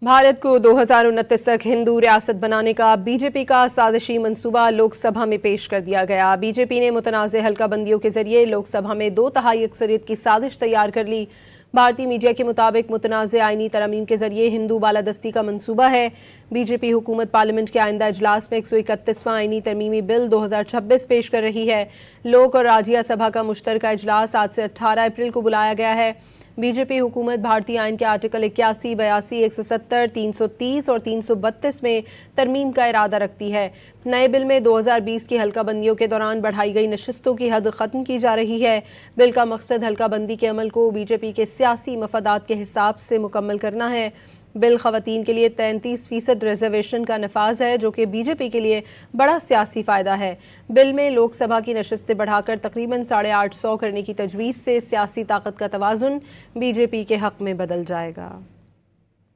भारत को 2029 तक हिंदू रियासत बनाने का बीजेपी का साजिशी मंसूबा लोकसभा में पेश कर दिया गया। बीजेपी ने मुतनाज़ हल्काबंदियों के जरिए लोकसभा में 2/3 अक्सरियत की साजिश तैयार कर ली। भारतीय मीडिया के मुताबिक मुतनाज़ आईनी तरमीम के जरिए हिंदू बालादस्ती का मंसूबा है। बीजेपी हुकूमत पार्लियामेंट के आइंदा इजलास में 131वां आईनी तरमीमी बिल 2026 पेश कर रही है। लोक और राज्य सभा का मुश्तरका इजलास आज से 18 अप्रैल को बुलाया गया है। बीजेपी हुकूमत भारतीय आइन के आर्टिकल 81, 82, 170, 330 और 332 में तरमीम का इरादा रखती है। नए बिल में 2020 की हल्काबंदियों के दौरान बढ़ाई गई नशिस्तों की हद ख़त्म की जा रही है। बिल का मकसद हल्काबंदी के अमल को बीजेपी के सियासी मफादात के हिसाब से मुकम्मल करना है। बिल ख़वातीन के लिए 33% रिजर्वेशन का नफाज है, जो कि बीजेपी के लिए बड़ा सियासी फ़ायदा है। बिल में लोकसभा की नशिस्तें बढ़ाकर तकरीबन 850 करने की तजवीज़ से सियासी ताकत का तवाज़ुन बीजेपी के हक़ में बदल जाएगा।